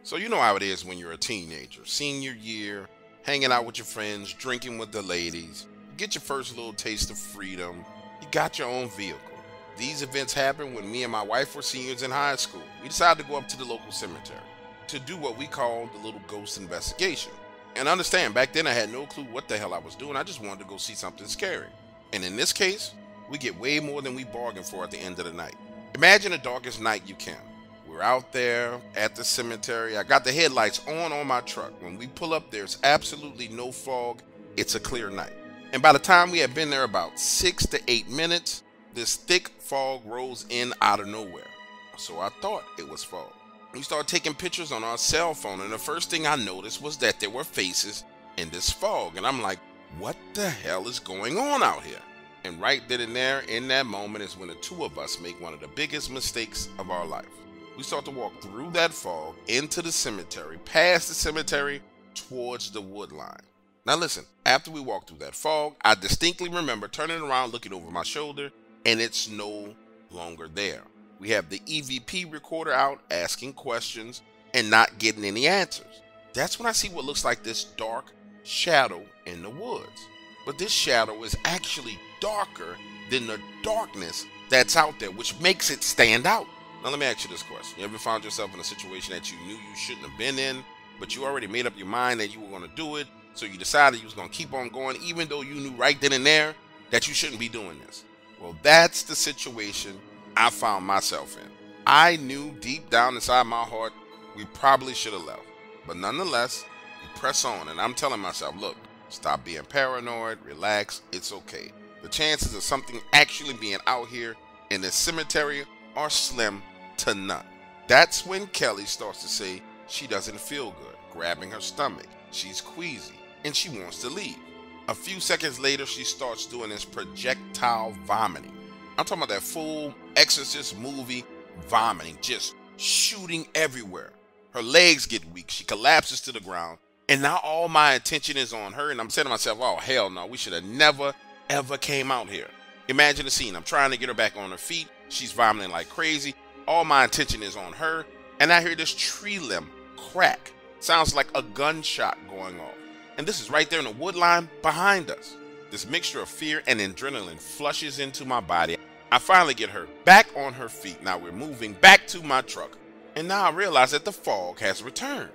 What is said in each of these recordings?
So you know how it is when you're a teenager, senior year, hanging out with your friends, drinking with the ladies. You get your first little taste of freedom. You got your own vehicle. These events happened when me and my wife were seniors in high school. We decided to go up to the local cemetery to do what we called the little ghost investigation. And understand, back then I had no clue what the hell I was doing. I just wanted to go see something scary. And in this case, we get way more than we bargained for at the end of the night. Imagine the darkest night you can. We're out there at the cemetery. I got the headlights on my truck. When we pull up, there's absolutely no fog. It's a clear night. And by the time we had been there about 6 to 8 minutes, this thick fog rolls in out of nowhere. So I thought it was fog. We started taking pictures on our cell phone, and the first thing I noticed was that there were faces in this fog. And I'm like, what the hell is going on out here? And right then and there, in that moment, is when the two of us make one of the biggest mistakes of our life. We start to walk through that fog into the cemetery, past the cemetery, towards the wood line. Now listen, after we walk through that fog, I distinctly remember turning around, looking over my shoulder, and it's no longer there. We have the EVP recorder out, asking questions and not getting any answers. That's when I see what looks like this dark shadow in the woods. But this shadow is actually darker than the darkness that's out there, which makes it stand out. Now let me ask you this question. You ever found yourself in a situation that you knew you shouldn't have been in, but you already made up your mind that you were going to do it, so you decided you was going to keep on going even though you knew right then and there that you shouldn't be doing this? Well, that's the situation I found myself in. I knew deep down inside my heart we probably should have left. But nonetheless, we press on, and I'm telling myself, look, stop being paranoid, relax, it's okay. The chances of something actually being out here in this cemetery are slim to none. That's when Kelly starts to say she doesn't feel good, grabbing her stomach. She's queasy, and she wants to leave. A few seconds later, she starts doing this projectile vomiting. I'm talking about that full Exorcist movie vomiting, just shooting everywhere. Her legs get weak, she collapses to the ground, and now all my attention is on her, and I'm saying to myself, oh hell no, we should have never ever came out here. Imagine the scene. I'm trying to get her back on her feet. She's vomiting like crazy. All my attention is on her, and I hear this tree limb crack. Sounds like a gunshot going off. And this is right there in the wood line behind us. This mixture of fear and adrenaline flushes into my body. I finally get her back on her feet. Now we're moving back to my truck. And now I realize that the fog has returned.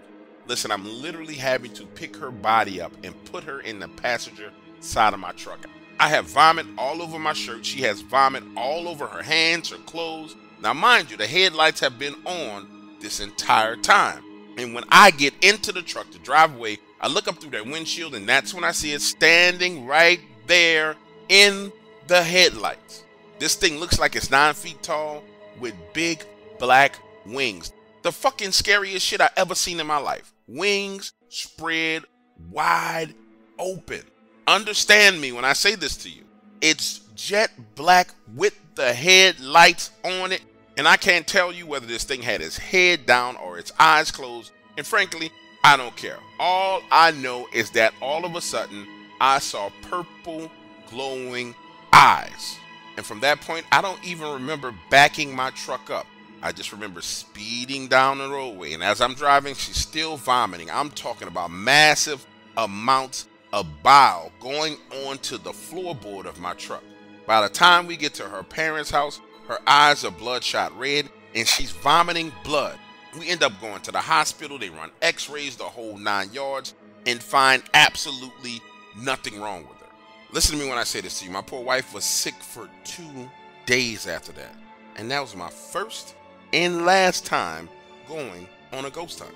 Listen, I'm literally having to pick her body up and put her in the passenger side of my truck. I have vomit all over my shirt. She has vomit all over her hands, her clothes. Now, mind you, the headlights have been on this entire time. And when I get into the truck to drive away, I look up through that windshield, and that's when I see it standing right there in the headlights. This thing looks like it's 9 feet tall with big black wings. The fucking scariest shit I ever seen in my life. Wings spread wide open. Understand me when I say this to you. It's jet black with the headlights on it. And I can't tell you whether this thing had its head down or its eyes closed. And frankly, I don't care. All I know is that all of a sudden, I saw purple glowing eyes. And from that point, I don't even remember backing my truck up. I just remember speeding down the roadway. And as I'm driving, she's still vomiting. I'm talking about massive amounts of bile going onto the floorboard of my truck. By the time we get to her parents' house, her eyes are bloodshot red and she's vomiting blood. We end up going to the hospital. They run x-rays, the whole 9 yards, and find absolutely nothing wrong with her. Listen to me when I say this to you. My poor wife was sick for 2 days after that. And that was my first and last time going on a ghost hunt.